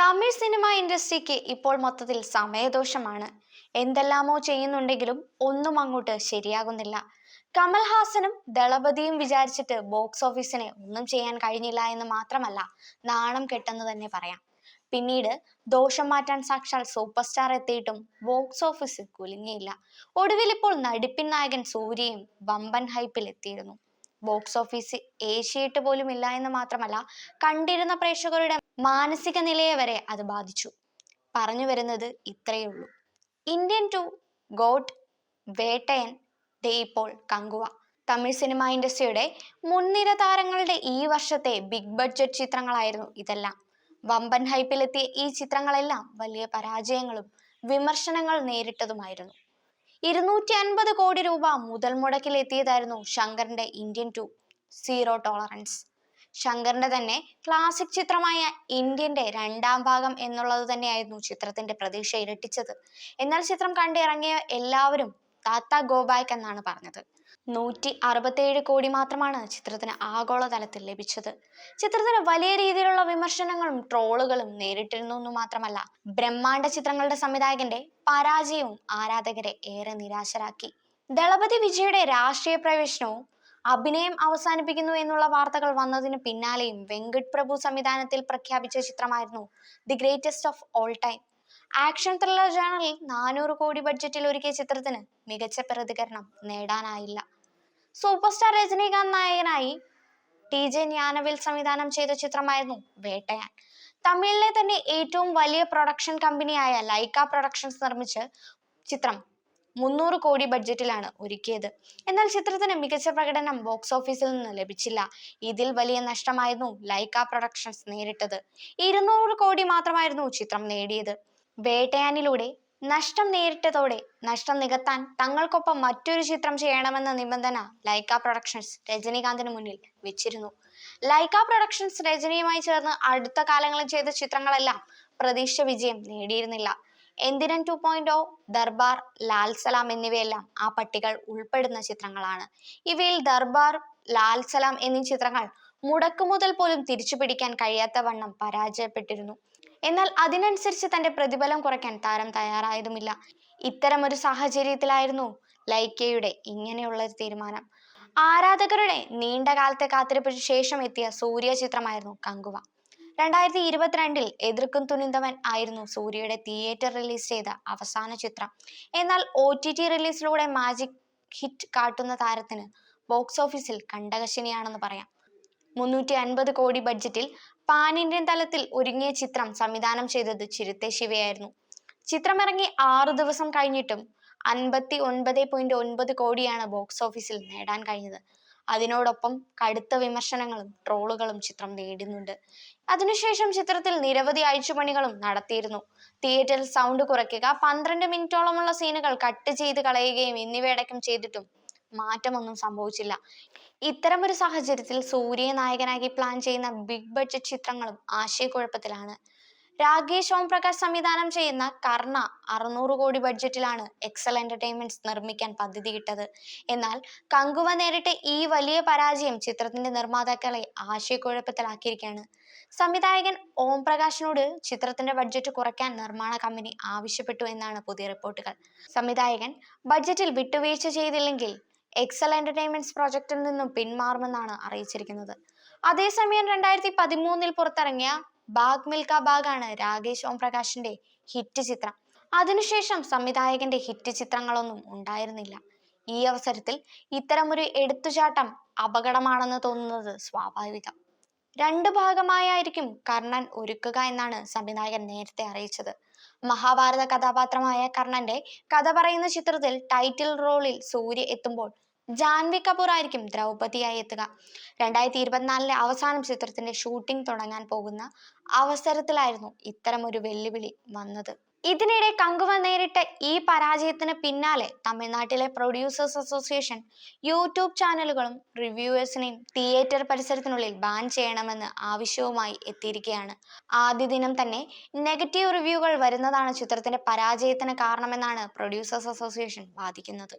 Tamil cinema ഇൻഡസ്ട്രിക്ക് ഇപ്പോൾ മൊത്തത്തിൽ സമയദോഷമാണ്. എന്തെല്ലാമോ ചെയ്യുന്നുണ്ടെങ്കിലും ഒന്നും അങ്ങോട്ട് ശരിയാകുന്നില്ല. കമൽഹാസനും ദളപതിയും വിചാരിച്ചിട്ട് ബോക്സ് ഓഫീസിന് ഒന്നും ചെയ്യാൻ കഴിഞ്ഞില്ല എന്ന് മാത്രമല്ല, നാണം കെട്ടെന്ന് തന്നെ പറയാം. പിന്നീട് ദോഷം മാറ്റാൻ സാക്ഷാൽ സൂപ്പർ സ്റ്റാർ എത്തിയിട്ടും ബോക്സ് ഓഫീസ് കുലുങ്ങിയില്ല. ഒടുവിൽ ഇപ്പോൾ നടിപ്പിൻ നായകൻ സൂര്യയും വമ്പൻ ഹൈപ്പിൽ എത്തിയിരുന്നു. ബോക്സ് ഓഫീസ് ഏഷ്യായിട്ട് പോലും ഇല്ല എന്ന് മാത്രമല്ല, കണ്ടിരുന്ന പ്രേക്ഷകരുടെ മാനസിക നിലയെ വരെ അത് ബാധിച്ചു. പറഞ്ഞു വരുന്നത് ഇത്രയേ ഉള്ളൂ. ഇന്ത്യൻ 2, ഗോട്ട്, വേട്ടയൻ, ദേ ഇപ്പോൾ കങ്കുവ. തമിഴ് സിനിമ ഇൻഡസ്ട്രിയുടെ മുൻനിര താരങ്ങളുടെ ഈ വർഷത്തെ ബിഗ് ബഡ്ജറ്റ് ചിത്രങ്ങളായിരുന്നു ഇതെല്ലാം. വമ്പൻ ഹൈപ്പിലെത്തിയ ഈ ചിത്രങ്ങളെല്ലാം വലിയ പരാജയങ്ങളും വിമർശനങ്ങൾ നേരിട്ടതുമായിരുന്നു. 250 കോടി രൂപ മുതൽ മുടക്കിൽ എത്തിയതായിരുന്നു ശങ്കറിന്റെ ഇന്ത്യൻ 2, സീറോ ടോളറൻസ്. ശങ്കറിന്റെ തന്നെ ക്ലാസിക് ചിത്രമായ ഇന്ത്യന്റെ രണ്ടാം ഭാഗം എന്നുള്ളത് തന്നെയായിരുന്നു ചിത്രത്തിന്റെ പ്രതീക്ഷ ഇരട്ടിച്ചത്. എന്നാൽ ചിത്രം കണ്ടിറങ്ങിയ എല്ലാവരും താത്ത ഗോ ബാക്ക് എന്നാണ് പറഞ്ഞത്. 167 കോടി മാത്രമാണ് ചിത്രത്തിന് ആഗോളതലത്തിൽ ലഭിച്ചത്. ചിത്രത്തിന് വലിയ രീതിയിലുള്ള വിമർശനങ്ങളും ട്രോളുകളും നേരിട്ടിരുന്നു എന്ന് മാത്രമല്ല, ബ്രഹ്മാണ്ഡ ചിത്രങ്ങളുടെ സംവിധായകന്റെ പരാജയവും ആരാധകരെ ഏറെ നിരാശരാക്കി. ദളപതി വിജയുടെ രാഷ്ട്രീയ പ്രവേശനവും അഭിനയം അവസാനിപ്പിക്കുന്നു എന്നുള്ള വാർത്തകൾ വന്നതിന് പിന്നാലെയും വെങ്കട് പ്രഭു സംവിധാനത്തിൽ പ്രഖ്യാപിച്ച ചിത്രമായിരുന്നു the greatest of all time. Action thriller ജേണലിൽ 400 കോടി ബഡ്ജറ്റിൽ ഒരുക്കിയ ചിത്രത്തിന് മികച്ച പ്രതികരണം നേടാനായില്ല. സൂപ്പർ സ്റ്റാർ രജനീകാന്ത് നായകനായി TJ ജ്ഞാനവേൽ സംവിധാനം ചെയ്ത ചിത്രമായിരുന്നു വേട്ടയാൻ. തമിഴിലെ തന്നെ ഏറ്റവും വലിയ പ്രൊഡക്ഷൻ കമ്പനിയായ ലൈക്ക പ്രൊഡക്ഷൻസ് നിർമ്മിച്ച ചിത്രം 300 കോടി ബഡ്ജറ്റിലാണ് ഒരുക്കിയത്. എന്നാൽ ചിത്രത്തിന് മികച്ച പ്രകടനം ബോക്സ് ഓഫീസിൽ നിന്ന് ലഭിച്ചില്ല. ഇതിൽ വലിയ നഷ്ടമായിരുന്നു ലൈക്ക പ്രൊഡക്ഷൻസ് നേരിട്ടത്. 200 കോടി മാത്രമായിരുന്നു ചിത്രം നേടിയത്. വേട്ടയാനിലൂടെ നഷ്ടം നേരിട്ടതോടെ നഷ്ടം നികത്താൻ തങ്ങൾക്കൊപ്പം മറ്റൊരു ചിത്രം ചെയ്യണമെന്ന നിബന്ധന ലൈക്ക പ്രൊഡക്ഷൻസ് രജനീകാന്തിന് മുന്നിൽ വെച്ചിരുന്നു. ലൈക്ക പ്രൊഡക്ഷൻസ് രജനിയുമായി ചേർന്ന് അടുത്ത കാലങ്ങളിൽ ചെയ്ത ചിത്രങ്ങളെല്ലാം പ്രതീക്ഷിച്ച വിജയം നേടിയിരുന്നില്ല. എന്തിരൻ 2.0, ദർബാർ, ലാൽ സലാം എന്നിവയെല്ലാം ആ പട്ടികയിൽ ഉൾപ്പെടുന്ന ചിത്രങ്ങളാണ്. ഇവയിൽ ദർബാർ, ലാൽ സലാം എന്നീ ചിത്രങ്ങൾ മുടക്കുമുതൽ പോലും തിരിച്ചു പിടിക്കാൻ കഴിയാത്ത വണ്ണം പരാജയപ്പെട്ടിരുന്നു. എന്നാൽ അതിനനുസരിച്ച് തന്റെ പ്രതിഫലം കുറയ്ക്കാൻ താരം തയ്യാറായതുമില്ല. ഇത്തരമൊരു സാഹചര്യത്തിലായിരുന്നു ലൈക്കയുടെ ഇങ്ങനെയുള്ള തീരുമാനം. ആരാധകരുടെ നീണ്ട കാലത്തെ കാത്തിരിപ്പിന് ശേഷം എത്തിയ സൂര്യ ചിത്രമായിരുന്നു കങ്കുവ. 2022 എതിർക്കും തുനിന്തവൻ ആയിരുന്നു സൂര്യയുടെ തിയേറ്റർ റിലീസ് ചെയ്ത അവസാന ചിത്രം. എന്നാൽ OTT റിലീസിലൂടെ മാജിക് ഹിറ്റ് കാട്ടുന്ന താരത്തിന് ബോക്സ് ഓഫീസിൽ കണ്ടകശനിയാണെന്ന് പറയാം. 350 കോടി ബഡ്ജറ്റിൽ പാൻ ഇന്ത്യൻ തലത്തിൽ ഒരുങ്ങിയ ചിത്രം സംവിധാനം ചെയ്തത് ചിരുത്തെ ശിവയായിരുന്നു. ചിത്രം ഇറങ്ങി 6 ദിവസം കഴിഞ്ഞിട്ടും 59.9 കോടിയാണ് ബോക്സ് ഓഫീസിൽ നേടാൻ കഴിഞ്ഞത്. അതിനോടൊപ്പം കടുത്ത വിമർശനങ്ങളും ട്രോളുകളും ചിത്രം നേടുന്നുണ്ട്. അതിനുശേഷം ചിത്രത്തിൽ നിരവധി അഴിച്ചുപണികളും നടത്തിയിരുന്നു. തിയേറ്ററിൽ സൗണ്ട് കുറയ്ക്കുക, 12 മിനിറ്റോളമുള്ള സീനുകൾ കട്ട് ചെയ്ത് കളയുകയും എന്നിവയടക്കം ചെയ്തിട്ടും മാറ്റമൊന്നും സംഭവിച്ചില്ല. ഇത്തരമൊരു സാഹചര്യത്തിൽ സൂര്യയെ നായകനാക്കി പ്ലാൻ ചെയ്യുന്ന ബിഗ് ബഡ്ജറ്റ് ചിത്രങ്ങളും ആശയക്കുഴപ്പത്തിലാണ്. രാകേഷ് ഓംപ്രകാശ് സംവിധാനം ചെയ്യുന്ന കർണ 600 കോടി ബഡ്ജറ്റിലാണ് എക്സൽ എന്റർടൈൻമെന്റ്സ് നിർമ്മിക്കാൻ പദ്ധതിയിട്ടത്. എന്നാൽ കങ്കുവ നേരിട്ട ഈ വലിയ പരാജയം ചിത്രത്തിന്റെ നിർമ്മാതാക്കളെ ആശയക്കുഴപ്പത്തിലാക്കിയിരിക്കുകയാണ്. സംവിധായകൻ ഓംപ്രകാശിനോട് ചിത്രത്തിന്റെ ബഡ്ജറ്റ് കുറയ്ക്കാൻ നിർമ്മാണ കമ്പനി ആവശ്യപ്പെട്ടു എന്നാണ് പുതിയ റിപ്പോർട്ടുകൾ. സംവിധായകൻ ബഡ്ജറ്റിൽ വിട്ടുവീഴ്ച ചെയ്തില്ലെങ്കിൽ എക്സൽ എന്റർടൈൻമെന്റ്സ് പ്രോജക്റ്റിൽ നിന്നും പിന്മാറുമെന്നാണ് അറിയിച്ചിരിക്കുന്നത്. അതേസമയം 2013 പുറത്തിറങ്ങിയ ബാഗ് മിൽഖ ബാഗ് ആണ് രാകേഷ് ഓംപ്രകാശിന്റെ ഹിറ്റ് ചിത്രം. അതിനുശേഷം സംവിധായകന്റെ ഹിറ്റ് ചിത്രങ്ങളൊന്നും ഉണ്ടായിരുന്നില്ല. ഈ അവസരത്തിൽ ഇത്തരമൊരു എടുത്തുചാട്ടം അപകടമാണെന്ന് തോന്നുന്നത് സ്വാഭാവികം. 2 ഭാഗമായായിരിക്കും കർണൻ ഒരുക്കുക എന്നാണ് സംവിധായകൻ നേരത്തെ അറിയിച്ചത്. മഹാഭാരത കഥാപാത്രമായ കർണന്റെ കഥ പറയുന്ന ചിത്രത്തിൽ ടൈറ്റിൽ റോളിൽ സൂര്യ എത്തുമ്പോൾ ജാൻവി കപൂർ ആയിരിക്കും ദ്രൗപദിയായി എത്തുക. 2024 അവസാനം ചിത്രത്തിന്റെ ഷൂട്ടിംഗ് തുടങ്ങാൻ പോകുന്ന അവസരത്തിലായിരുന്നു ഇത്തരമൊരു വെല്ലുവിളി വന്നത്. ഇതിനിടെ കങ്കുവ നേരിട്ട ഈ പരാജയത്തിന് പിന്നാലെ തമിഴ്നാട്ടിലെ പ്രൊഡ്യൂസേഴ്സ് അസോസിയേഷൻ യൂട്യൂബ് ചാനലുകളും റിവ്യൂവേഴ്സിനെയും തിയേറ്റർ പരിസരത്തിനുള്ളിൽ ബാൻ ചെയ്യണമെന്ന് ആവശ്യവുമായി എത്തിയിരിക്കുകയാണ്. ആദ്യ ദിനം തന്നെ നെഗറ്റീവ് റിവ്യൂകൾ വരുന്നതാണ് ചിത്രത്തിന്റെ പരാജയത്തിന് കാരണമെന്നാണ് പ്രൊഡ്യൂസേഴ്സ് അസോസിയേഷൻ വാദിക്കുന്നത്.